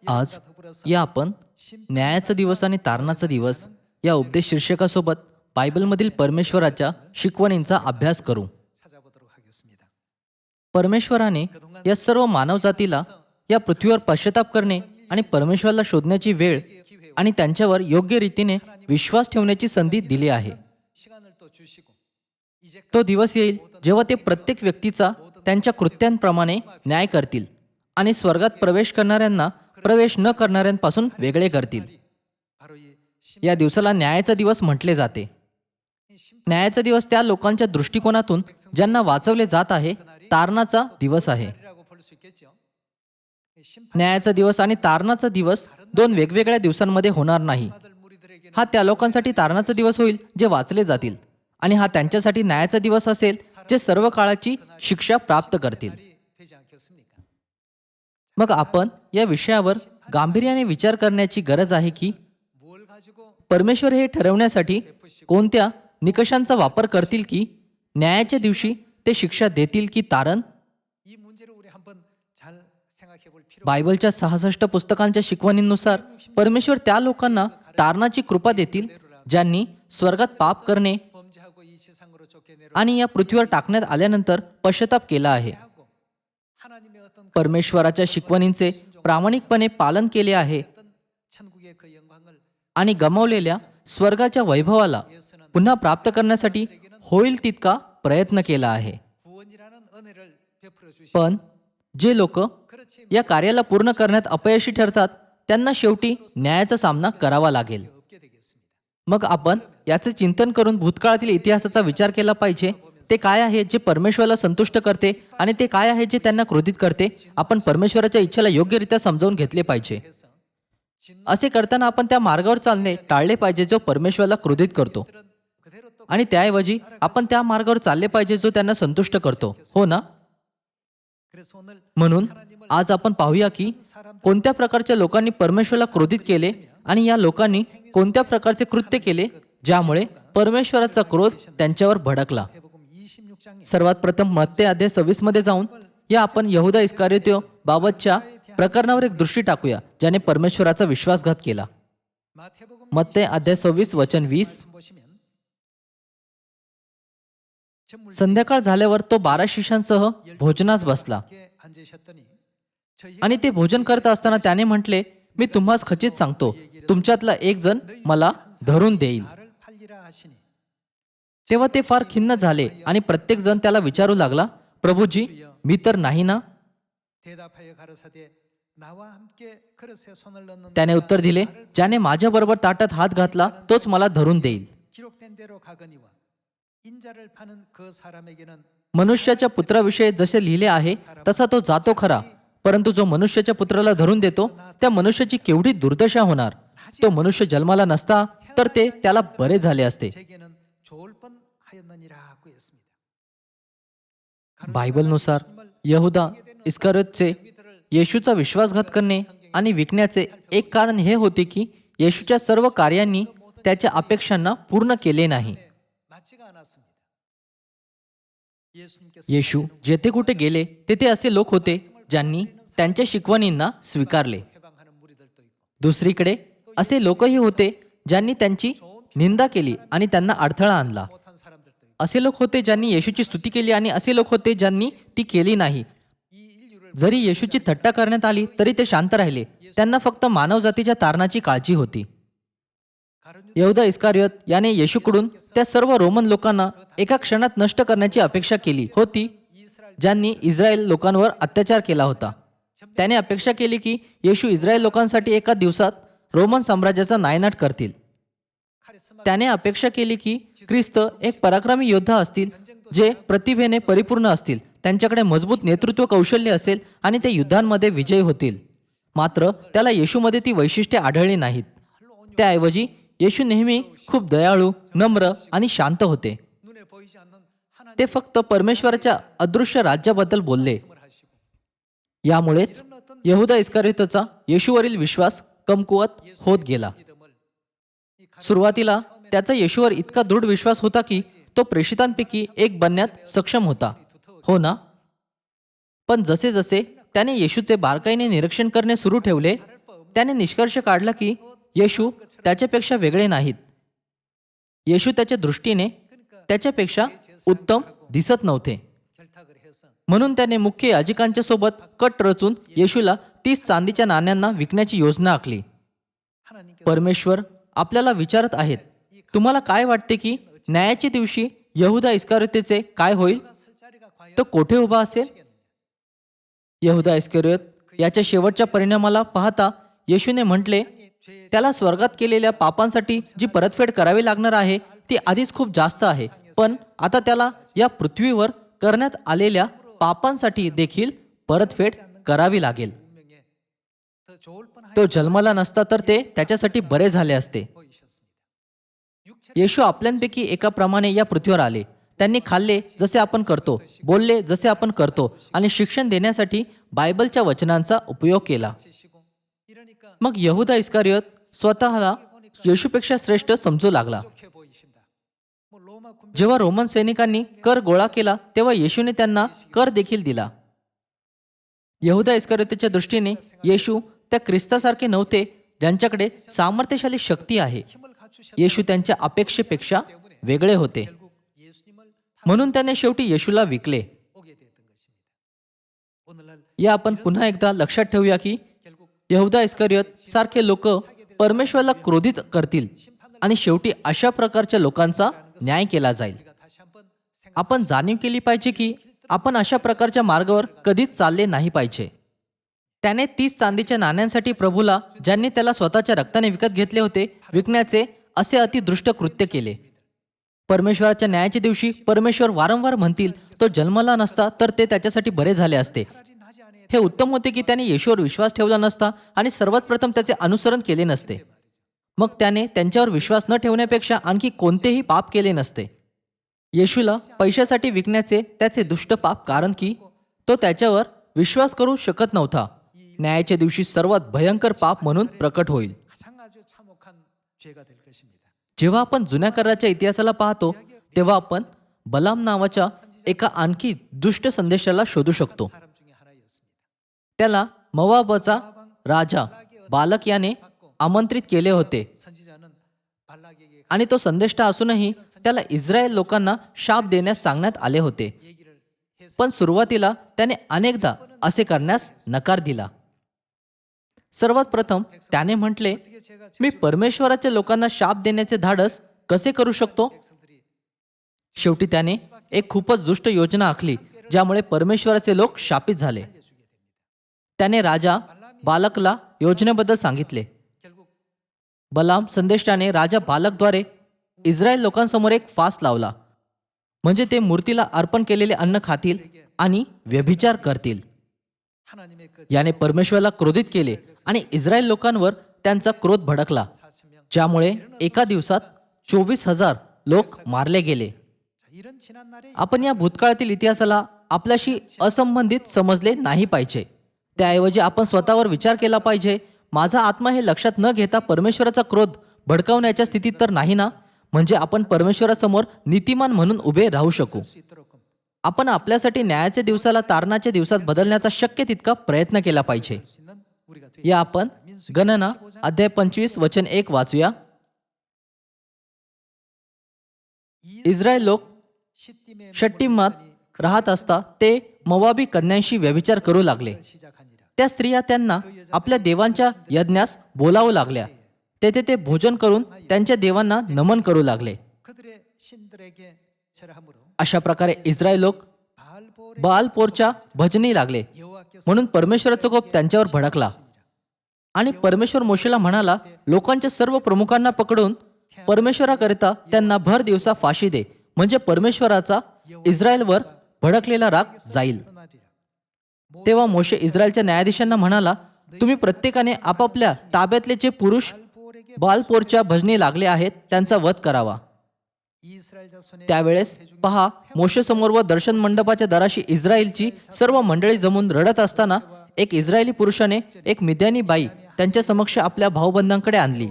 आज या आपण न्यायाचा दिवस आणि तारणाचा दिवस या उपदेश शीर्षकासोबत बायबलमधील परमेश्वराच्या शिकवणींचा अभ्यास करू. परमेश्वराने या सर्व मानवजातीला या पृथ्वीवर पश्चाताप करणे आणि परमेश्वराला शोधण्याची वेळ आणि त्यांच्यावर योग्य रीतीने विश्वास ठेवण्याची संधी दिली आहे. तो दिवस येईल जेव्हा ते प्रत्येक व्यक्तीचा त्यांच्या कृत्यांप्रमाणे न्याय करतील आणि स्वर्गात प्रवेश करणाऱ्यांना प्रवेश न करणाऱ्यांपासून वेगळे करतील. या दिवसाला न्यायाचा दिवस म्हटले जाते. न्यायाचा दिवस त्या लोकांच्या दृष्टिकोनातून ज्यांना वाचवले जात आहे तारणाचा दिवस आहे. न्यायाचा दिवस आणि तारणाचा दिवस दोन वेगवेगळ्या दिवसांमध्ये होणार नाही. हा त्या लोकांसाठी तारणाचा दिवस होईल जे वाचले जातील आणि हा त्यांच्यासाठी न्यायाचा दिवस असेल जे सर्व काळाची शिक्षा प्राप्त करतील. मग आपण या विषयावर गांभीर्याने विचार करण्याची गरज आहे की परमेश्वर हे ठरवण्यासाठी कोणत्या निकषांचा वापर करतील की न्यायाच्या दिवशी ते शिक्षा देतील की तारण. बायबलच्या 66 पुस्तकांच्या शिकवणींनुसार परमेश्वर त्या लोकांना तारणाची कृपा देतील ज्यांनी स्वर्गात पाप करणे आणि या पृथ्वीवर टाकण्यात आल्यानंतर पश्चाताप केला आहे, परमेश्वराच्या शिकवणींचे प्रामाणिकपणे पालन केले आहे आणि गमावलेल्या स्वर्गाच्या वैभवाला पुन्हा प्राप्त करण्यासाठी होईल तितका प्रयत्न केला आहे. पण जे लोक या कार्याला पूर्ण करण्यात अपयशी ठरतात त्यांना शेवटी न्यायाचा सामना करावा लागेल. मग आपण याचे चिंतन करून भूतकाळातील इतिहासाचा विचार केला पाहिजे. ते काय आहे जे परमेश्वराला संतुष्ट करते आणि ते काय आहे जे त्यांना क्रोधित करते. आपण परमेश्वराच्या इच्छेला योग्यरित्या समजावून घेतले पाहिजे. असे करताना आपण त्या मार्गावर चालणे टाळले पाहिजे जो परमेश्वराला क्रोधित करतो आणि त्याऐवजी आपण त्या मार्गावर चालले पाहिजे जो त्यांना संतुष्ट करतो, हो ना. म्हणून आज आपण पाहूया की कोणत्या प्रकारच्या लोकांनी परमेश्वराला क्रोधित केले आणि या लोकांनी कोणत्या प्रकारचे कृत्य केले ज्यामुळे परमेश्वराचा क्रोध त्यांच्यावर भडकला. सर्वात प्रथम मत्ते अध्याय 26 मध्ये जाऊन या आपण यहुदा इस्कारियोत बाबतच्या प्रकरणावर एक दृष्टी टाकूया ज्याने परमेश्वराचा विश्वासघात केला. मत्ते अध्याय 26 वचन 20. संध्याकाळ झाल्यावर तो 12 शिष्यांसह भोजनास बसला आणि ते भोजन करत असताना त्याने म्हटले, मी तुम्हास खचित सांगतो तुमच्यातला एक जण मला धरून देईल. तेव्हा ते फार खिन्न झाले आणि प्रत्येक जण त्याला विचारू लागला, प्रभूजी मी तर नाही ना. त्याने उत्तर दिले, ज्याने माझ्या बरोबर ताटात हात घातला तोच मला धरून देईल. मनुष्याच्या पुत्राविषयी जसे लिहिले आहे तसा तो जातो खरा, परंतु जो मनुष्याच्या पुत्राला धरून देतो त्या मनुष्याची केवढी दुर्दशा होणार. तो मनुष्य जन्माला नसता तर ते त्याला बरे झाले असते. बायबलनुसार यहुदा इस्कारियोतचे येशूचा विश्वासघात करणे आणि विकण्याचे एक कारण हे होते की येशूच्या सर्व कार्यांनी त्याच्या अपेक्षांना पूर्ण केले नाही. येशू जेथे कुठे गेले तेथे असे लोक होते ज्यांनी त्यांच्या शिकवणींना स्वीकारले. दुसरीकडे असे लोकही होते ज्यांनी त्यांची निंदा केली आणि त्यांना अडथळा आणला. असे लोक होते ज्यांनी येशूची स्तुती केली आणि असे लोक होते ज्यांनी ती केली नाही. जरी येशूची थट्टा करण्यात आली तरी ते शांत राहिले. त्यांना फक्त मानवजातीच्या तारणाची काळजी होती. यहुदा इस्कारियोत याने येशूकडून त्या सर्व रोमन लोकांना एका क्षणात नष्ट करण्याची अपेक्षा केली होती ज्यांनी इस्रायल लोकांवर अत्याचार केला होता. त्याने अपेक्षा केली की येशू इस्रायल लोकांसाठी एका दिवसात रोमन साम्राज्याचा नायनाट करतील. त्याने अपेक्षा केली की ख्रिस्त एक पराक्रमी योद्धा असतील जे प्रतिभेने परिपूर्ण असतील, त्यांच्याकडे मजबूत नेतृत्व कौशल्य असेल आणि ते युद्धांमध्ये विजयी होतील. मात्र त्याला येशूमध्ये ती वैशिष्ट्ये आढळली नाहीत. त्याऐवजी येशू नेहमी खूप दयाळू, नम्र आणि शांत होते. ते फक्त परमेश्वराच्या अदृश्य राज्याबद्दल बोलले. यामुळेच यहुदा इस्कारियोतचा येशूवरील विश्वास कमकुवत होत गेला. सुरुवातीला त्याचा येशूवर इतका दृढ विश्वास होता की तो प्रेषितांपैकी एक बनण्यात सक्षम होता, हो ना. पण जसे जसे त्याने येशूचे बारकाईने निरीक्षण करणे सुरू ठेवले त्याने निष्कर्ष काढला की येशू त्याच्यापेक्षा वेगळे नाहीत. येशू त्याच्या दृष्टीने त्याच्यापेक्षा उत्तम दिसत नव्हते. म्हणून त्याने मुख्य याजकांच्या सोबत कट रचून येशूला 30 चांदीच्या नाण्यांना विकण्याची योजना आखली. परमेश्वर आपल्याला विचारत आहेत, तुम्हाला काय वाटते की न्यायाच्या दिवशी यहुदा इस्करियोतचे काय होईल? तो कोठे उभा असेल? यहुदा इस्करियोत याच्या शेवटच्या परिणामाला पाहता येशूने म्हटले, त्याला स्वर्गात केलेल्या पापांसाठी जी परतफेड करावी लागणार आहे ती आधीच खूप जास्त आहे, पण आता त्याला या पृथ्वीवर करण्यात आलेल्या पापांसाठी देखील परतफेड करावी लागेल. तो जन्मला नसता तर ते त्याच्यासाठी बरे झाले असते. येशू आपल्यांपैकी एकाप्रमाणे या पृथ्वीवर आले. त्यांनी खाल्ले जसे आपण करतो, बोलले जसे आपण करतो आणि शिक्षण देण्यासाठी बायबलच्या वचनांचा उपयोग केला. मग यहुदा इस्करियोत स्वतःला येशूपेक्षा श्रेष्ठ समजू लागला. जेव्हा रोमन सैनिकांनी कर गोळा केला तेव्हा येशूने त्यांना कर देखील दिला. यहुदा इस्करियोतच्या दृष्टीने येशू त्या ख्रिस्तासारखे नव्हते ज्यांच्याकडे सामर्थ्यशाली शक्ती आहे. येशू त्यांच्या अपेक्षेपेक्षा वेगळे होते. म्हणून त्याने शेवटी येशूला विकले. या आपण पुन्हा एकदा लक्षात ठेवूया की यहुदा इस्करियोत सारखे लोक परमेश्वराला क्रोधित करतील आणि शेवटी अशा प्रकारच्या लोकांचा न्याय केला जाईल. आपण जाणीव केली पाहिजे की आपण अशा प्रकारच्या मार्गावर कधीच चालले नाही पाहिजे. त्याने 30 चांदीच्या नाण्यांसाठी प्रभूला, ज्यांनी त्याला स्वतःच्या रक्ताने विकत घेतले होते, विकण्याचे असे अतिदृष्ट कृत्य केले. परमेश्वराच्या न्यायाच्या दिवशी परमेश्वर वारंवार म्हणतील, तो जन्मला नसता तर ते त्याच्यासाठी बरे झाले असते. हे उत्तम होते की त्याने येशूवर विश्वास ठेवला नसता आणि सर्वात प्रथम त्याचे अनुसरण केले नसते. मग त्याने त्यांच्यावर विश्वास न ठेवण्यापेक्षा आणखी कोणतेही पाप केले नसते. येशूला पैशासाठी विकण्याचे त्याचे दुष्ट पाप, कारण की तो त्याच्यावर विश्वास करू शकत नव्हता, न्यायाच्या दिवशी सर्वात भयंकर पाप म्हणून प्रकट होईल. जेव्हा आपण जुन्या कराराच्या इतिहासाला पाहतो तेव्हा आपण बलाम नावाच्या एका आणखी दुष्ट संदेशाला शोधू शकतो. त्याला मोवाबचा राजा बालक याने आमंत्रित केले होते आणि तो संदेष्टा असूनही त्याला इस्रायल लोकांना शाप देण्यास सांगण्यात आले होते. पण सुरुवातीला त्याने अनेकदा असे करण्यास नकार दिला. सर्वात प्रथम त्याने म्हटले, मी परमेश्वराच्या लोकांना शाप देण्याचे धाडस कसे करू शकतो? शेवटी त्याने एक खूपच दुष्ट योजना आखली ज्यामुळे परमेश्वराचे लोक शापित झाले. त्याने राजा बालकला योजनेबद्दल सांगितले. बलाम संदेष्टाने राजा बालकद्वारे इस्रायल लोकांसमोर एक फास लावला, म्हणजे ते मूर्तीला अर्पण केलेले अन्न खातील आणि व्यभिचार करतील. याने परमेश्वराला क्रोधित केले आणि इस्रायल लोकांवर त्यांचा क्रोध भडकला, ज्यामुळे एका दिवसात 24,000 लोक मारले गेले. आपण या भूतकाळातील इतिहासाला आपल्याशी असंबंधित समजले नाही पाहिजे. त्याऐवजी आपण स्वतःवर विचार केला पाहिजे, माझा आत्मा हे लक्षात न घेता परमेश्वराचा क्रोध भडकवण्याच्या स्थितीत तर नाही ना? म्हणजे आपण परमेश्वरासमोर नीतिमान म्हणून उभे राहू शकू. आपण आपल्यासाठी न्यायाच्या दिवसाला तारणाच्या दिवसात बदलण्याचा शक्य तितका प्रयत्न केला पाहिजे. या आपण गणना अध्याय 25 वचन 1 वाचूया. इस्रायल लोक शट्टीमात राहत असता ते मोवाबी कन्यांशी व्यभिचार करू लागले. त्या स्त्रिया त्यांना आपल्या देवांच्या यज्ञास बोलावू लागल्या. तेथे ते भोजन करून त्यांच्या देवांना नमन करू लागले. अशा प्रकारे इस्रायल लोक बालपोरच्या भजनी लागले. म्हणून परमेश्वराचा कोप त्यांच्यावर भडकला आणि परमेश्वर मोशेला म्हणाला, लोकांच्या सर्व प्रमुखांना पकडून परमेश्वराकरिता त्यांना भर दिवसा फाशी दे, म्हणजे परमेश्वराचा इस्रायलवर भडकलेला राग जाईल. तेव्हा मोशे इस्रायलच्या न्यायाधीशांना म्हणाला, तुम्ही प्रत्येकाने आपापल्या ताब्यातले जे पुरुष बालपोरच्या भजनी लागले आहेत त्यांचा वध करावा. त्यावेळेस पहा, मोशे समोर व दर्शन मंडपाच्या दाराशी इस्रायलची सर्व मंडळी जमून रडत असताना एक इस्रायली पुरुषाने एक मिद्यानी बाई त्यांच्या समक्ष आपल्या भाऊबंधांकडे आणली.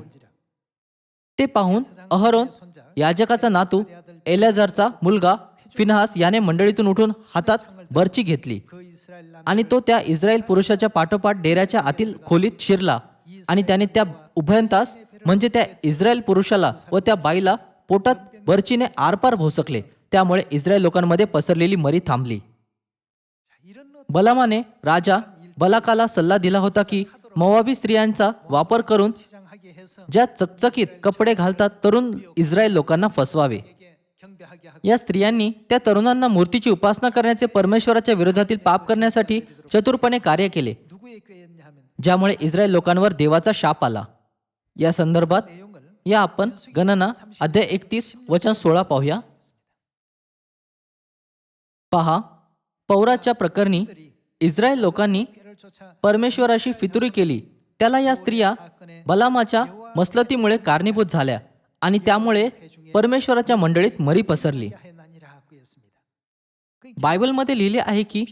ते पाहून अहरोन याजकाचा नातू एलेझरचा मुलगा फिनहास याने मंडळीतून उठून हातात बर्ची घेतली आणि तो त्या इस्रायल पुरुषाच्या पाठोपाठ डेऱ्याच्या आतील खोलीत शिरला आणि त्याने त्या उभयंतास म्हणजे त्या इस्रायल पुरुषाला व त्या बाईला पोटात बर्चीने आरपार भोसकले. त्यामुळे इस्रायल लोकांमध्ये पसरलेली मरी थांबली. बलामाने राजा बलाकाला सल्ला दिला होता की मोवाबी स्त्रियांचा वापर करून ज्या चकचकीत कपडे घालतात तरुण इस्रायल लोकांना फसवावे. या स्त्रियांनी त्या तरुणांना मूर्तीची उपासना करण्याचे परमेश्वराच्या विरोधातील पाप करण्यासाठी चतुरपणे कार्य केले, ज्यामुळे इस्रायल लोकांवर देवाचा शाप आला. या संदर्भात या आपण गणना अध्याय 31 वचन 16 पाहूया. पहा, पौराच्या प्रकरणी इस्रायल लोकांनी परमेश्वराशी फितुरी केली. त्याला या स्त्रिया बलामाच्या मसलतीमुळे कारणीभूत झाल्या आणि त्यामुळे परमेश्वराच्या मंडळीत मरी पसरली. बायबलमध्ये लिहिले आहे की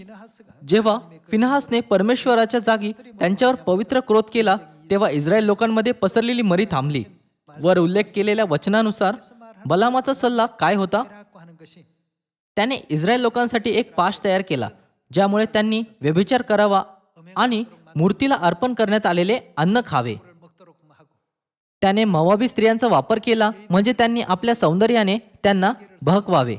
जेव्हा फिनहासने परमेश्वराच्या जागी त्यांच्यावर पवित्र क्रोध केला तेव्हा इस्रायल लोकांमध्ये पसरलेली मरी थांबली. वर उल्लेख केलेल्या वचनानुसार बलामाचा सल्ला काय होता? त्याने इस्रायल लोकांसाठी एक पाश तयार केला, ज्यामुळे त्यांनी व्यभिचार करावा आणि मूर्तीला अर्पण करण्यात आलेले अन्न खावे. त्याने मोवाबी स्त्रियांचा वापर केला, म्हणजे त्यांनी आपल्या सौंदर्याने त्यांना बहकवावे.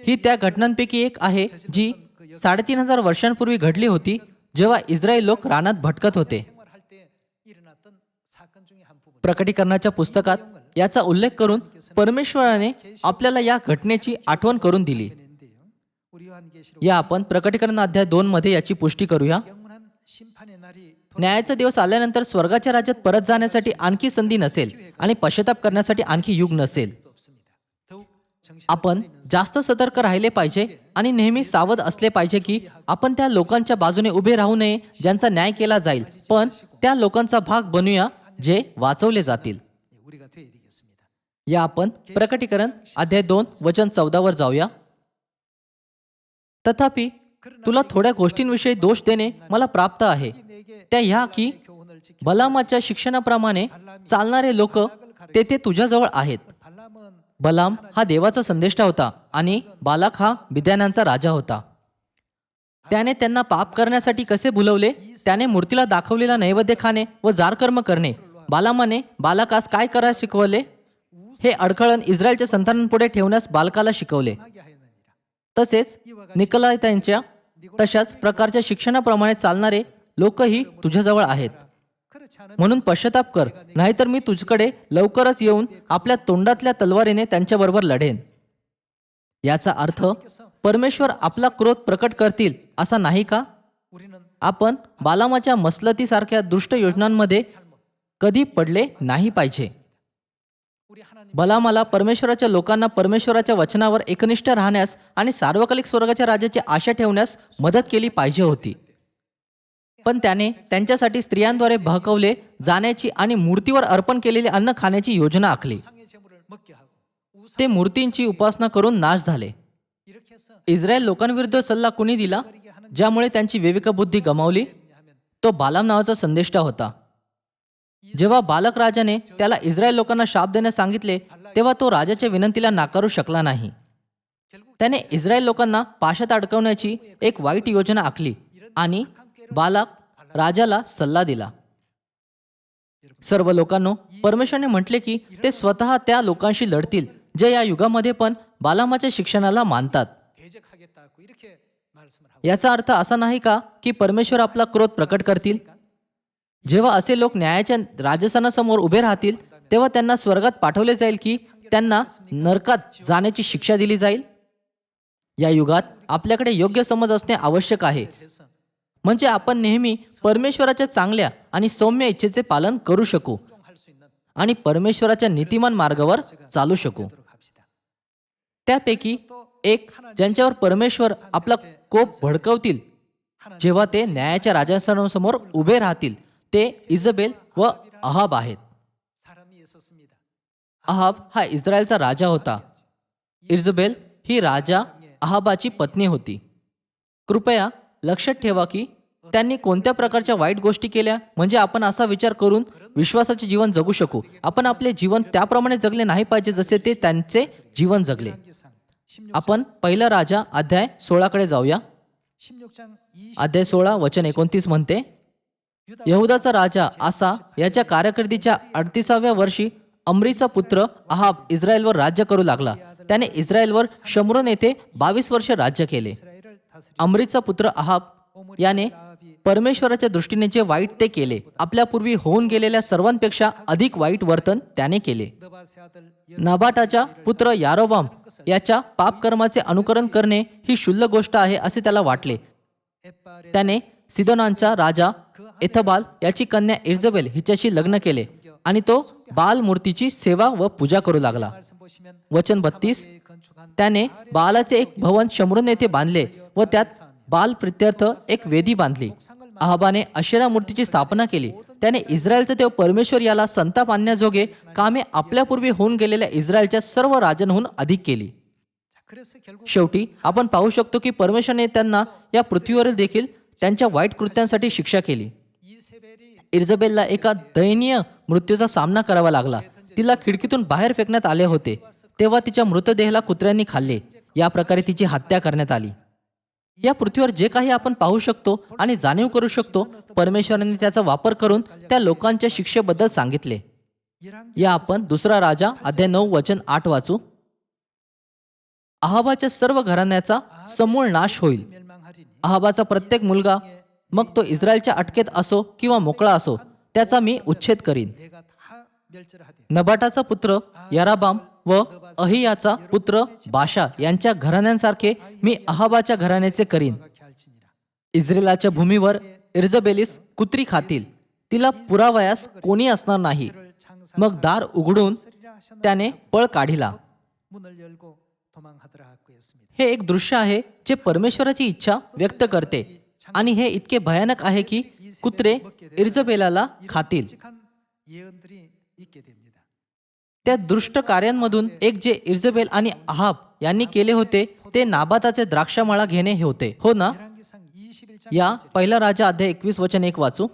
ही त्या घटनांपैकी एक आहे जी 3500 वर्षांपूर्वी घडली होती, जेव्हा इस्रायल लोक रानात भटकत होते. प्रकटीकरणाच्या पुस्तकात याचा उल्लेख करून परमेश्वराने आपल्याला या घटनेची आठवण करून दिली. या आपण प्रकटीकरण अध्याय 2 मध्ये याची पुष्टी करूया. न्यायाचा दिवस आल्यानंतर स्वर्गाच्या राज्यात परत जाण्यासाठी आणखी संधी नसेल आणि पश्चाताप करण्यासाठी आणखी युग नसेल. आपण जास्त सतर्क राहिले पाहिजे आणि नेहमी सावध असले पाहिजे की आपण त्या लोकांच्या बाजूने उभे राहू नये ज्यांचा न्याय केला जाईल, पण त्या लोकांचा भाग बनूया जे वाचवले जातील. या आपण प्रकटीकरण अध्याय 2 वचन 14 वर जाऊया. तथापि तुला थोड्या गोष्टींविषयी दोष देणे मला प्राप्त आहे. त्या ह्या की बलामाच्या शिक्षणाप्रमाणे चालणारे लोक तेथे तुझ्याजवळ आहेत. बलाम हा देवाचा संदेष्टा होता आणि बालाक हा बिद्यानांचा राजा होता. त्याने त्यांना पाप करण्यासाठी कसे भुलवले? त्याने मूर्तीला दाखवलेला नैवेद्य खाणे व जारकर्म करणे. बालामाने बालाकास काय करायला शिकवले? हे अडखळण इस्रायलच्या संतानांपुढे ठेवण्यास बालकाला शिकवले. तसेच निकलायतांच्या तशाच प्रकारच्या शिक्षणाप्रमाणे चालणारे लोकही तुझ्याजवळ आहेत. म्हणून पश्चाताप कर, नाहीतर मी तुझ्याकडे लवकरच येऊन आपल्या तोंडातल्या तलवारीने त्यांच्याबरोबर लढेन. याचा अर्थ परमेश्वर आपला क्रोध प्रकट करतील असा नाही का? आपण बालामाच्या मसलतीसारख्या दुष्ट योजनांमध्ये कधी पडले नाही पाहिजे. बलामाला परमेश्वराच्या लोकांना परमेश्वराच्या वचनावर एकनिष्ठ राहण्यास आणि सार्वकालिक स्वर्गाच्या राज्याची आशा ठेवण्यास मदत केली पाहिजे होती, पण त्याने त्यांच्यासाठी स्त्रियांद्वारे बहकवले जाण्याची आणि मूर्तीवर अर्पण केलेले अन्न खाण्याची योजना आखली. ते मूर्तींची उपासना करून नाश झाले. इस्रायल लोकांविरुद्ध सल्ला कुणी दिला ज्यामुळे त्यांची विवेक बुद्धी गमावली? तो बालाम नावाचा संदेष्टा होता. जेव्हा बालक राजाने त्याला इस्रायल लोकांना शाप देण्यास सांगितले तेव्हा तो राजाच्या विनंतीला नाकारू शकला नाही. त्याने इस्रायल लोकांना पाशात अडकवण्याची एक वाईट योजना आखली आणि बालाक राजाला सल्ला दिला. सर्व लोकांनो, परमेश्वराने म्हटले की ते स्वतः त्या लोकांशी लढतील जे या युगामध्ये पण बालामाच्या शिक्षणाला मानतात. याचा अर्थ असा नाही का की परमेश्वर आपला क्रोध प्रकट करतील? जेव्हा असे लोक न्यायाच्या राजसनासमोर उभे राहतील तेव्हा त्यांना स्वर्गात पाठवले जाईल की त्यांना नरकात जाण्याची शिक्षा दिली जाईल? या युगात आपल्याकडे योग्य समज असणे आवश्यक आहे, म्हणजे आपण नेहमी परमेश्वराच्या चांगल्या आणि सौम्य इच्छेचे पालन करू शकू आणि परमेश्वराच्या नीतिमान मार्गावर चालू शकू. त्यापैकी एक ज्यांच्यावर परमेश्वर आपला कोप भडकवतील जेव्हा ते न्यायाच्या राजसनासमोर उभे राहतील ते इजबेल व अहाब आहेत. अहाब हा इस्रायलचा राजा होता. इजबेल ही राजा अहाबाची पत्नी होती. कृपया लक्षात ठेवा की त्यांनी कोणत्या प्रकारच्या वाईट गोष्टी केल्या, म्हणजे आपण असा विचार करून विश्वासाचे जीवन जगू शकू. आपण आपले जीवन त्याप्रमाणे जगले नाही पाहिजे जसे ते त्यांचे जीवन जगले. आपण पहिला राजा अध्याय 16 कडे जाऊया. अध्याय 16 वचन 29 म्हणते, यहुदाचा राजा आसा याच्या कारकिर्दीच्या 38व्या वर्षी अमरीचा पुत्र अहाब इस्रायलवर राज्य करू लागला. त्याने इस्रायलवर शमरोन येथे 22 वर्ष राज्य केले. अमरीचा पुत्र अहाब याने परमेश्वराच्या दृष्टीने जे वाईट ते केले. आपल्यापूर्वी होऊन गेलेल्या सर्वांपेक्षा अधिक वाईट वर्तन त्याने केले. नबाटाचा पुत्र यारोबाम याच्या पापकर्माचे अनुकरण करणे ही क्षुल्लक गोष्ट आहे असे त्याला वाटले. त्याने सिदोनांचा राजा एथबाल याची कन्या इर्जबेल हिच्याशी लग्न केले आणि तो बाल मूर्तीची सेवा व पूजा करू लागला. वचन 32, त्याने बालाचे एक भवन शमरोन येथे बांधले व त्यात बाल प्रित्यर्थ एक वेदी बांधली. अहाबाने अशेरा मूर्तीची स्थापना केली. त्याने इस्रायलचा देव परमेश्वर याला संताप आणण्याजोगे कामे आपल्यापूर्वी होऊन गेलेल्या इस्रायलच्या सर्व राजांहून अधिक केली. शेवटी आपण पाहू शकतो की परमेश्वराने त्यांना या पृथ्वीवरील देखील त्यांच्या वाईट कृत्यांसाठी शिक्षा केली. इर्जबेलला एका दयनीय मृत्यूचा सामना करावा लागला. तिला खिडकीतून बाहेर फेकण्यात आले होते. तेव्हा तिच्या मृतदेहाला कुत्र्यांनी खाल्ले. या प्रकारे तिची हत्या करण्यात आली. या पृथ्वीवर जे काही आपण पाहू शकतो आणि जाणीव करू शकतो, परमेश्वराने त्याचा वापर करून त्या लोकांच्या शिक्षेबद्दल सांगितले. या आपण दुसरा राजा अध्याय 9 वचन 8 वाचू. अहाबाच्या सर्व घराण्याचा समूळ नाश होईल. अहाबाचा प्रत्येक मुलगा, मग तो इस्रायलच्या अटकेत असो किंवा मोकळा असो, त्याचा मी उच्छेद करीन. नबाटाचा पुत्र याराबाम व अहियाचा पुत्र बाशा यांच्या घराण्यांसारखे मी अहाबाच्या घराण्याचे करीन. इस्रायलाच्या भूमीवर इर्जबेलीस कुत्री खातील. तिला पुरावयास कोणी असणार नाही. मग दार उघडून त्याने पळ काढिला. हे एक दृश्य आहे जे परमेश्वराची इच्छा व्यक्त करते आणि हे इतके भयानक आहे की कुत्रे इर्जबेलाला खातील. त्या दुष्ट कार्यांमधून एक जे इर्जबेल आणि अहाब यांनी केले होते ते नाबाताचे द्राक्षामाळा घेणे हे होते, हो ना? या पहिला राजा अध्याय 21 वचन 1 वाचू.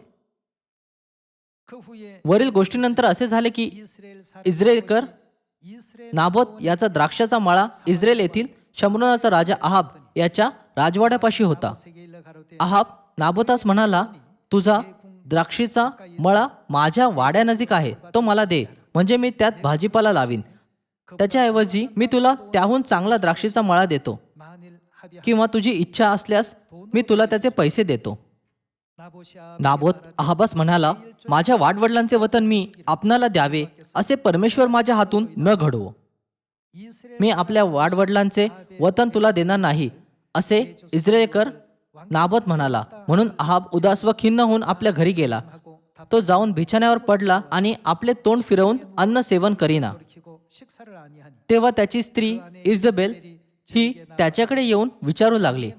वरील गोष्टीनंतर असे झाले की इस्रायलकर नाबोत याचा द्राक्षाचा माळा इस्रायल येथील शमरोनाचा राजा अहाब याच्या राजवाड्यापाशी होता. अहाब नाबोतास म्हणाला, तुझा द्राक्षीचा मळा माझ्या वाड्यानजीक आहे, तो मला दे, म्हणजे मी त्यात भाजीपाला लावीन. त्याच्याऐवजी मी तुला त्याहून चांगला द्राक्षीचा मळा देतो, किंवा तुझी इच्छा असल्यास मी तुला त्याचे पैसे देतो. नाबोत अहाबास म्हणाला, माझ्या वाडवडिलांचे वतन मी आपणाला द्यावे असे परमेश्वर माझ्या हातून न घडवो. मी आपल्या वाडवडिलांचे वतन तुला देणार नाही असे इस्रायलकर नाबोत म्हणाला. म्हणून अहाब उदास व खिन्न होऊन आपल्या घरी गेला. तो जाऊन बिछाण्यावर पडला आणि आपले तोंड फिरवून अन्न सेवन करीना. तेव्हा त्याची स्त्री इर्जबेल ही त्याच्याकडे येऊन विचारू लागली,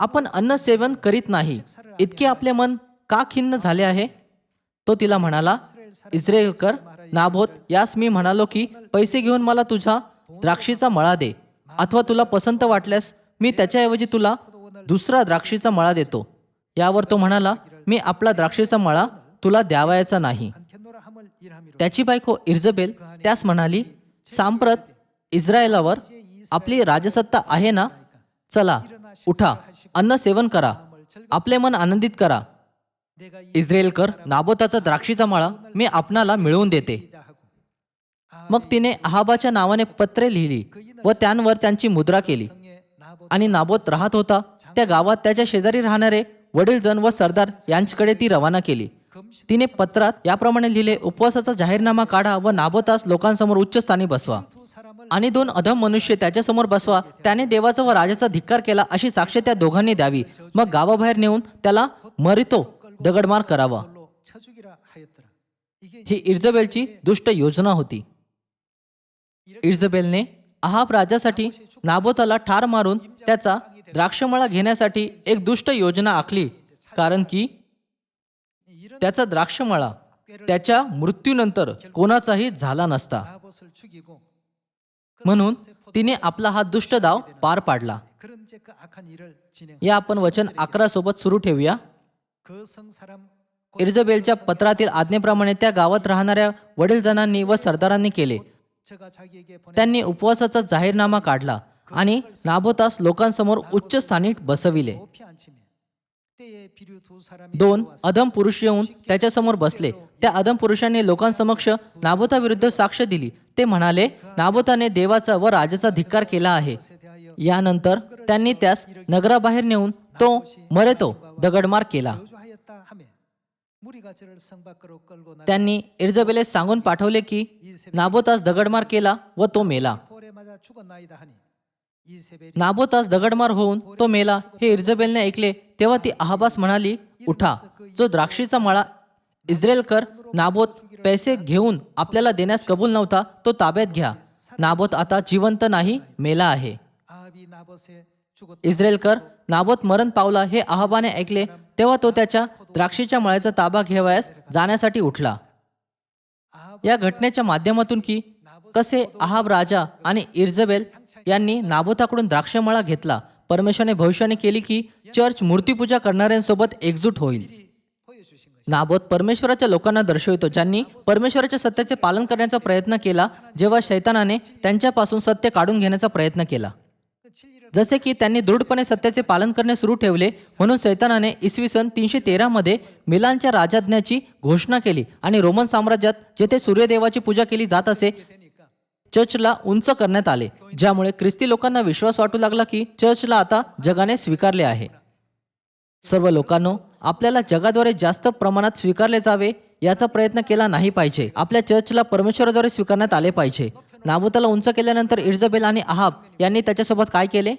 आपण अन्न सेवन करीत नाही, इतके आपले मन का खिन्न झाले आहे? तो तिला म्हणाला, इस्रायलकर नाबोत यास मी म्हणालो की पैसे घेऊन मला तुझा द्राक्षीचा मळा दे, अथवा तुला पसंत वाटल्यास मी त्याच्याऐवजी तुला दुसरा द्राक्षीचा मळा देतो. यावर तो म्हणाला, मी आपला द्राक्षीचा मळा तुला द्यावायचा नाही. त्याची बायको इर्जबेल त्यास म्हणाली, सांप्रत इस्रायलावर आपली राजसत्ता आहे ना? चला उठा, अन्न सेवन करा, आपले मन आनंदित करा. इस्रायलकर नाबोताचा द्राक्षीचा मळा मी आपणाला मिळवून देते. मग तिने अहाबाच्या नावाने पत्रे लिहिली व त्यांवर त्यांची मुद्रा केली. आणि नाबोत राहत होता त्या गावात त्याच्या शेजारी राहणारे वडीलजण व सरदार यांच्याकडे ती रवाना केली. तिने पत्रात याप्रमाणे लिहिले, उपवासाचा जाहीरनामा काढा व नाबोतास लोकांसमोर उच्च स्थानी बसवा आणि 2 अधम मनुष्य त्याच्यासमोर बसवा. त्याने देवाचा व राजाचा धिक्कार केला अशी साक्ष त्या दोघांनी द्यावी. मग गावाबाहेर नेऊन त्याला मरितो दगडमार करावा. ही इर्जबेलची दुष्ट योजना होती. इर्जबेलने अहाब राजासाठी नाबोताला ठार मारून त्याचा द्राक्षमळा घेण्यासाठी एक दुष्ट योजना आखली, कारण की त्याचा द्राक्षमळा त्याच्या मृत्यूनंतर कोणाचाही झाला नसता. म्हणून तिने आपला हा दुष्ट डाव पार पाडला. या आपण वचन 11 सोबत सुरू ठेवूया. इर्जबेलच्या पत्रातील आज्ञेप्रमाणे त्या गावात राहणाऱ्या वडीलजणांनी व सरदारांनी केले. त्यांनी उपवासाचा जाहीरनामा काढला आणि नाबोतास लोकांसमोर उच्च स्थानी बसविले. दोन अधम पुरुष येऊन त्याच्यासमोर बसले. त्या अधम पुरुषांनी लोकांसमक्ष नाबोताविरुद्ध साक्ष दिली. ते म्हणाले, नाबोताने देवाचा व राजाचा धिक्कार केला आहे. यानंतर त्यांनी त्यास नगराबाहेर नेऊन तो मरेतो दगडमार केला. त्यांनी इर्जबेलेस सांगून पाठवले की नाबोतास दगडमार केला व तो मेला. नाबोतास दगडमार होऊन तो मेला हे इर्जबेलने ऐकले. तेव्हा ती अहाबास म्हणाली, उठा, जो द्राक्षीचा मळा इस्राएलकर नाबोत पैसे घेऊन आपल्याला देण्यास कबूल नव्हता तो ताब्यात घ्या. नाबोत आता जिवंत नाही, मेला आहे. इस्राएलकर नाबोत मरण पावला हे अहाबाने ऐकले. तेव्हा तो त्याच्या द्राक्षीच्या मळ्याचा ताबा घेवायस जाण्यासाठी उठला. या घटनेच्या माध्यमातून की कसे अहाब राजा आणि इर्जबेल यांनी नाबोताकडून द्राक्षमळा घेतला. परमेश्वराने भविष्यवाणी केली की चर्च मूर्तीपूजा करणाऱ्यांसोबत एकजूट होईल. नाबोत परमेश्वराच्या लोकांना दर्शवितो ज्यांनी परमेश्वराच्या सत्याचे पालन करण्याचा प्रयत्न केला जेव्हा शैतानाने त्यांच्यापासून सत्य काढून घेण्याचा प्रयत्न केला. जसे की त्यांनी दृढपणे सत्याचे पालन करणे सुरू ठेवले म्हणून शैतानाने इसवी सन 313 मध्ये मिलानच्या राजाज्ञाची घोषणा केली आणि रोमन साम्राज्यात जेथे सूर्यदेवाची पूजा केली जात असे चर्चला उंच करण्यात आले, ज्यामुळे ख्रिस्ती लोकांना विश्वास वाटू लागला की चर्चला आता जगाने स्वीकारले आहे. सर्व लोकांनो, आपल्याला जगाद्वारे जास्त प्रमाणात स्वीकारले जावे याचा प्रयत्न केला नाही पाहिजे. आपल्या चर्चला परमेश्वराद्वारे स्वीकारण्यात आले पाहिजे. नाबोताला उंच केल्यानंतर इर्जबेल आणि अहाब यांनी त्याच्यासोबत काय केले?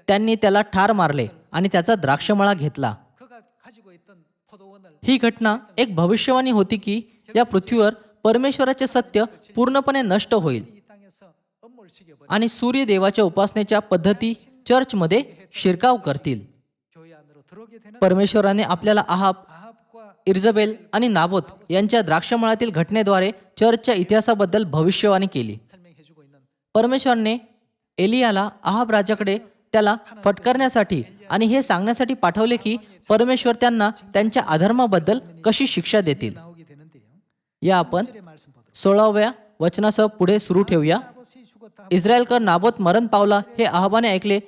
त्यांनी त्याला ठार मारले आणि त्याचा द्राक्षमळा घेतला. ही घटना एक भविष्यवाणी होती की या पृथ्वीवर परमेश्वराचे सत्य पूर्णपणे नष्ट होईल आणि सूर्यदेवाच्या उपासनेच्या पद्धती चर्चमध्ये शिरकाव करतील. परमेश्वराने आपल्याला अहाब, इर्जबेल आणि नाबोत यांच्या द्राक्षमळातील घटनेद्वारे चर्चच्या इतिहासाबद्दल भविष्यवाणी केली. परमेश्वराने एलियाला अहाब राजाकडे त्याला फटकारण्यासाठी आणि हे सांगण्यासाठी पाठवले की परमेश्वर त्यांना त्यांच्या अधर्माबद्दल कशी शिक्षा देतील. या आपण 16व्या वचनासह पुढे सुरू ठेवूया. इस्राएलकर नाबोत मरण पावला हे अहाबाने ऐकले.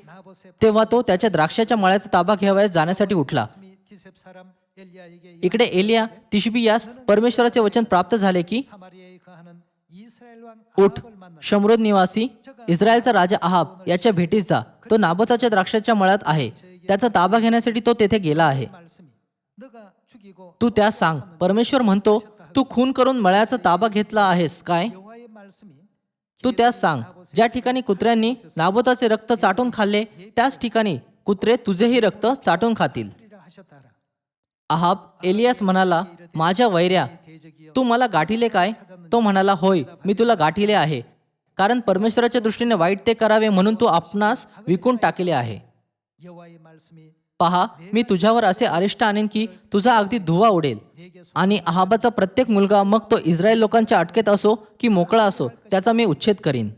तेव्हा तो त्याच्या द्राक्षाच्या मळ्याचा ताबा घ्यावयास जाण्यासाठी उठला. इकडे एलिया तिशबीयास परमेश्वराचे वचन प्राप्त झाले की उठ, शम्रोद निवासी इस्रायलचा राजा अहाब याच्या भेटीस जा. तो नाबोताच्या द्राक्षाच्या मळ्यात आहे. त्याचा ताबा घेण्यासाठी तो तेथे गेला आहे. तू त्यास सांग, परमेश्वर म्हणतो, तू खून करून मळ्याचा ताबा घेतला आहेस काय? तू त्यास सांग, ज्या ठिकाणी कुत्र्यांनी नाबोताचे रक्त चाटून खाल्ले त्याच ठिकाणी कुत्रे तुझेही रक्त चाटून खातील. अहाब एलियास म्हणाला, माझ्या वैऱ्या, तू मला गाठीले काय? तो म्हणाला, होय, मी तुला गाठीले आहे, कारण परमेश्वराच्या दृष्टीने वाईट ते करावे म्हणून तू आपणास विकून टाकले आहे. पहा, मी तुझ्यावर असे अरिष्ट आणेन की तुझा अगदी धुवा उडेल आणि अहाबाचा प्रत्येक मुलगा, मग तो इस्रायल लोकांच्या अटकेत असो की मोकळा असो, त्याचा मी उच्छेद करीन.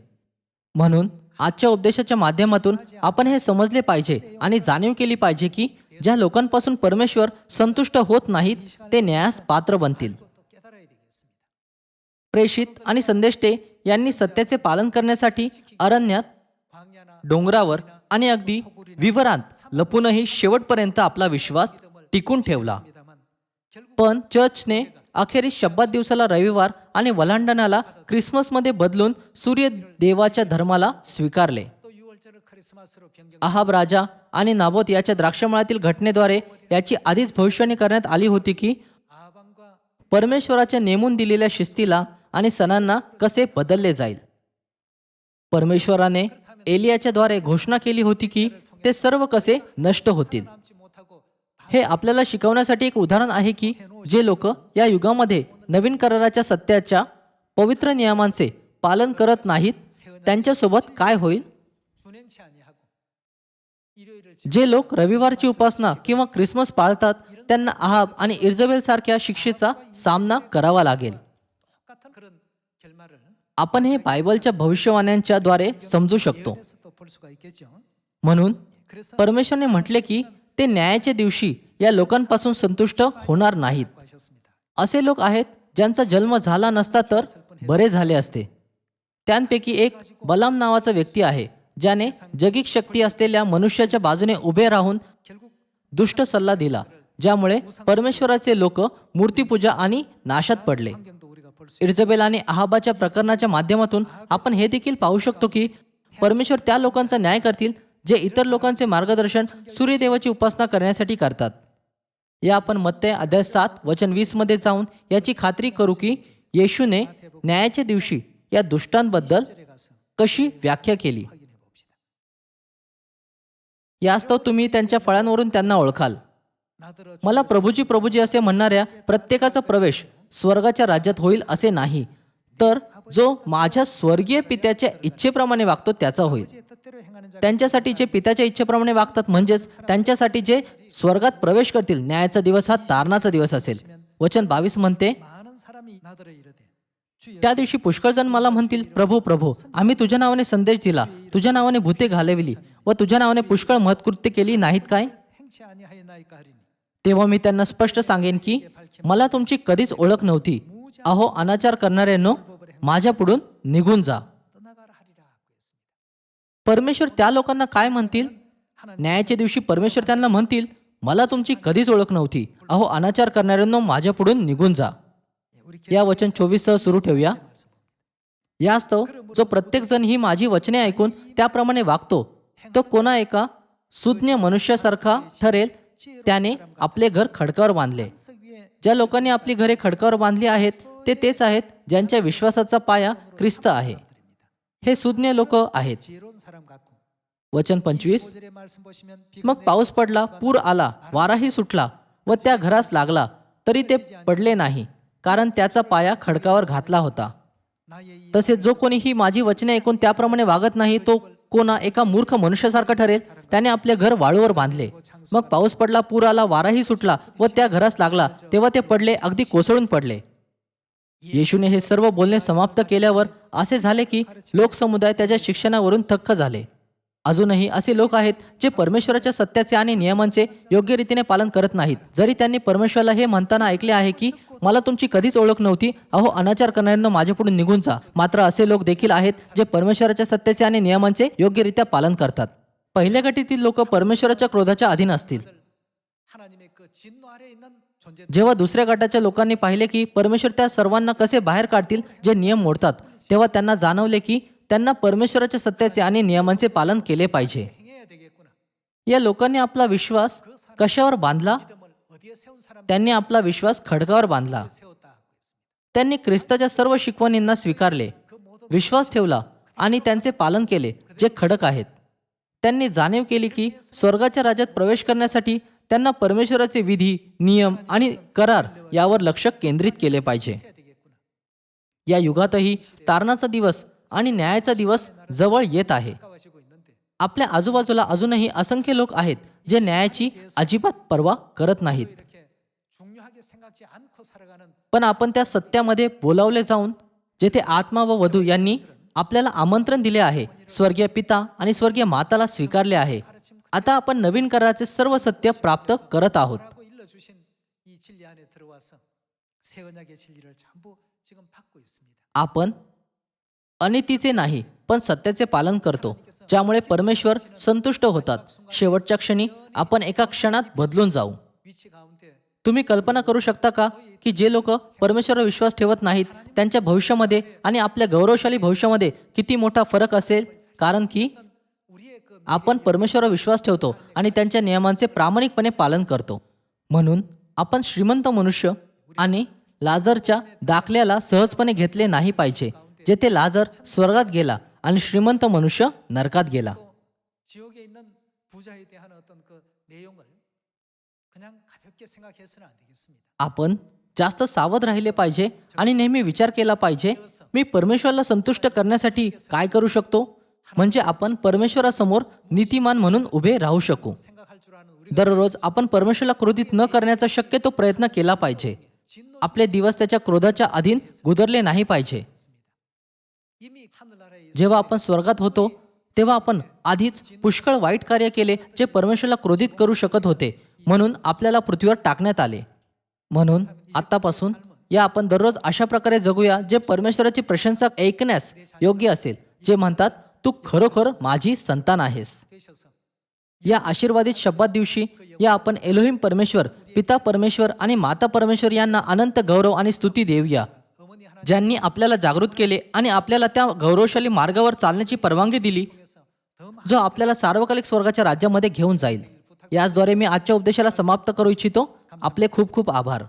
म्हणून आजच्या उपदेशाच्या माध्यमातून आपण हे समजले पाहिजे आणि जाणीव केली पाहिजे की ज्या लोकांपासून परमेश्वर संतुष्ट होत नाहीत ते न्यायास पात्र बनतील. प्रेषित आणि संदेष्टे यांनी सत्याचे पालन करण्यासाठी अरण्यात, डोंगरावर आणि अगदी विवरांत लपूनही शेवटपर्यंत आपला विश्वास टिकून ठेवला. पण चर्चने अखेरीस शब्बात दिवसाला रविवार आणि वल्हांडणाला ख्रिसमसमध्ये बदलून सूर्यदेवाच्या धर्माला स्वीकारले. अहाब राजा आणि नाबोत याच्या द्राक्षमळातील घटनेद्वारे याची आधीच भविष्यवाणी करण्यात आली होती की परमेश्वराच्या नेमून दिलेल्या शिस्तीला आणि सणांना कसे बदलले जाईल. परमेश्वराने एलियाच्या द्वारे घोषणा केली होती की ते सर्व कसे नष्ट होतील. हे आपल्याला शिकवण्यासाठी एक उदाहरण आहे की जे लोक या युगामध्ये नवीन कराराच्या सत्याच्या पवित्र नियमांचे पालन करत नाहीत त्यांच्यासोबत काय होईल. जे लोक रविवारची उपासना किंवा ख्रिसमस पाळतात त्यांना अहाब आणि इर्जबेल सारख्या शिक्षेचा सामना करावा लागेल. आपण हे बायबलच्या भविष्यवाण्यांच्या द्वारे समजू शकतो. म्हणून परमेश्वरने म्हटले की ते न्यायाच्या दिवशी या लोकांपासून संतुष्ट होणार नाहीत. असे लोक आहेत ज्यांचा जन्म झाला नसता तर बरे झाले असते. त्यांपैकी एक बलाम नावाचा व्यक्ती आहे ज्याने जगिक शक्ती असलेल्या मनुष्याच्या बाजूने उभे राहून दुष्ट सल्ला दिला, ज्यामुळे परमेश्वराचे लोक मूर्तीपूजा आणि नाशात पडले. इर्जबेल आणि अहाबाच्या प्रकरणाच्या माध्यमातून आपण हे देखील पाहू शकतो की परमेश्वर त्या लोकांचा न्याय करतील जे इतर लोकांचे मार्गदर्शन सूर्यदेवाची उपासना करण्यासाठी करतात. या आपण मत्तय अध्याय 7 वचन 20 मध्ये जाऊन याची खात्री करू की येशूने न्यायाच्या दिवशी या दुष्टांबद्दल कशी व्याख्या केली. यास्तव तुम्ही त्यांच्या फळांवरून त्यांना ओळखाल. मला प्रभूजी प्रभूजी असे म्हणणाऱ्या प्रत्येकाचा प्रवेश स्वर्गाच्या राज्यात होईल असे नाही, तर जो माझ्या स्वर्गीय पित्याच्या इच्छेप्रमाणे वागतो त्याचा होईल. त्यांच्यासाठी जे पित्याच्या इच्छेप्रमाणे वागतात म्हणजेच त्यांच्यासाठी जे स्वर्गात प्रवेश करतील, न्यायाचा दिवस हा तारणाचा दिवस असेल. वचन 22 म्हणते, त्या दिवशी पुष्कळ जण मला म्हणतील, प्रभू प्रभू, आम्ही तुझ्या नावाने संदेश दिला, तुझ्या नावाने भूते घालविली व तुझ्या नावाने पुष्कळ महत्कृत्य केली नाहीत काय? तेव्हा मी त्यांना स्पष्ट सांगेन की मला तुमची कधीच ओळख नव्हती. अहो अनाचार करणाऱ्यांनो, माझ्या पुढून निघून जा. परमेश्वर त्या लोकांना काय म्हणतील? न्यायाच्या दिवशी परमेश्वर त्यांना म्हणतील, मला तुमची कधीच ओळख नव्हती. अहो अनाचार करणाऱ्यांनो, माझ्या पुढून निघून जा. या वचन 24 सह सुरू ठेवूया. यास्तव जो प्रत्येक जण ही माझी वचने ऐकून त्याप्रमाणे वागतो तो कोणा एका सुज्ञ मनुष्यासारखा ठरेल, त्याने आपले घर खडकावर बांधले. ज्या लोकांनी आपली घरे खडकावर बांधली आहेत ते तेच आहेत ज्यांच्या विश्वासाचा पाया ख्रिस्त आहे. हे सुज्ञ लोक आहेत. वचन 25, मग पाऊस पडला, पूर आला, वाराही सुटला व त्या घरास लागला, तरी ते पडले नाही, कारण त्याचा पाया खडकावर घातला होता. तसेच जो कोणी ही माझी वचने ऐकून त्याप्रमाणे वागत नाही तो कोणा एका मूर्ख मनुष्यासारखा ठरेल, त्याने आपले घर वाळूवर बांधले. मग पाऊस पडला, पूर आला, वाराही सुटला व त्या घरास लागला, तेव्हा ते पडले, अगदी कोसळून पडले. येशूने हे सर्व बोलणे समाप्त केल्यावर असे झाले की लोकसमुदाय त्याच्या शिक्षणावरून थक्क झाले. अजूनही असे लोक आहेत जे परमेश्वराच्या सत्याचे आणि नियमांचे योग्य रीतीने पालन करत नाहीत. जरी त्यांनी परमेश्वराला हे म्हणताना ऐकले आहे की मला तुमची कधीच ओळख नव्हती, अहो अनाचार करणाऱ्यांना माझ्यापुढून निघून जा, मात्र असे लोक देखील आहेत जे परमेश्वराच्या सत्याचे आणि नियमांचे योग्यरित्या पालन करतात. पहिल्या गटीतील लोक परमेश्वराच्या क्रोधाच्या अधीन असतील. जेव्हा दुसऱ्या गटाच्या लोकांनी पाहिले की परमेश्वर त्या सर्वांना कसे बाहेर काढतील जे नियम मोडतात, तेव्हा त्यांना जाणवले की त्यांना परमेश्वराच्या सत्याचे आणि नियमांचे पालन केले पाहिजे. या लोकांनी आपला विश्वास कशावर बांधला? त्यांनी आपला विश्वास खडकावर बांधला. त्यांनी ख्रिस्ताच्या सर्व शिकवणींना स्वीकारले, विश्वास ठेवला आणि त्यांचे पालन केले जे खडक आहेत. त्यांनी जाणीव केली की स्वर्गाच्या राज्यात प्रवेश करण्यासाठी त्यांना परमेश्वराचे विधी, नियम आणि करार यावर लक्ष केंद्रित केले पाहिजे. या युगातही तारणाचा दिवस आणि न्यायाचा दिवस जवळ येत आहे. आपल्या आजूबाजूला अजूनही असंख्य लोक आहेत जे न्यायाची अजिबात पर्वा करत नाहीत. पण आपण त्या सत्यामध्ये बोलावले जाऊन जेथे आत्मा व वधू यांनी आपल्याला आमंत्रण दिले आहे, स्वर्गीय पिता आणि स्वर्गीय माताला स्वीकारले आहे. आता आपण नवीन कराराचे सर्व सत्य प्राप्त करत आहोत. आपण अनितीचे नाही पण सत्याचे पालन करतो, ज्यामुळे परमेश्वर संतुष्ट होतात. शेवटच्या क्षणी आपण एका क्षणात बदलून जाऊ. तुम्ही कल्पना करू शकता का की जे लोक परमेश्वरावर विश्वास ठेवत नाहीत त्यांच्या भविष्यामध्ये आणि आपल्या गौरवशाली भविष्यामध्ये किती मोठा फरक असेल? कारण की आपण परमेश्वरावर विश्वास ठेवतो आणि त्यांच्या नियमांचे प्रामाणिकपणे पालन करतो. म्हणून आपण श्रीमंत मनुष्य आणि लाजरच्या दाखल्याला सहजपणे घेतले नाही पाहिजे, जेथे लाजर स्वर्गात गेला आणि श्रीमंत मनुष्य नरकात गेला. आपण जास्त सावध राहिले पाहिजे आणि नेहमी विचार केला पाहिजे, मी परमेश्वराला संतुष्ट करण्यासाठी काय करू शकतो, म्हणजे आपण परमेश्वरासमोर नीतिमान म्हणून उभे राहू शकू. दररोज आपण परमेश्वराला क्रोधित न करण्याचा शक्यतो प्रयत्न केला पाहिजे. आपले दिवस त्याच्या क्रोधाच्या अधीन गुदरले नाही पाहिजे. जेव्हा आपण स्वर्गात होतो तेव्हा आपण आधीच पुष्कळ वाईट कार्य केले जे परमेश्वराला क्रोधित करू शकत होते, म्हणून आपल्याला पृथ्वीवर टाकण्यात आले. म्हणून आतापासून या आपण दररोज अशा प्रकारे जगूया जे परमेश्वराची प्रशंसा ऐकण्यास योग्य असेल, जे म्हणतात तू खरोखर माझी संतान आहेस. या आशीर्वादित शब्दात दिवशी या आपण एलोहिम परमेश्वर, पिता परमेश्वर आणि माता परमेश्वर यांना अनंत गौरव आणि स्तुती देऊया, ज्यांनी आपल्याला जागृत केले आणि आपल्याला त्या गौरवशाली मार्गावर चालण्याची परवानगी दिली, जो आपल्याला सार्वकालिक स्वर्गाच्या राज्यामध्ये घेऊन जाईल. याचद्वारे मी आजच्या उपदेशाला समाप्त करू इच्छितो. आपले खूप खूप आभार.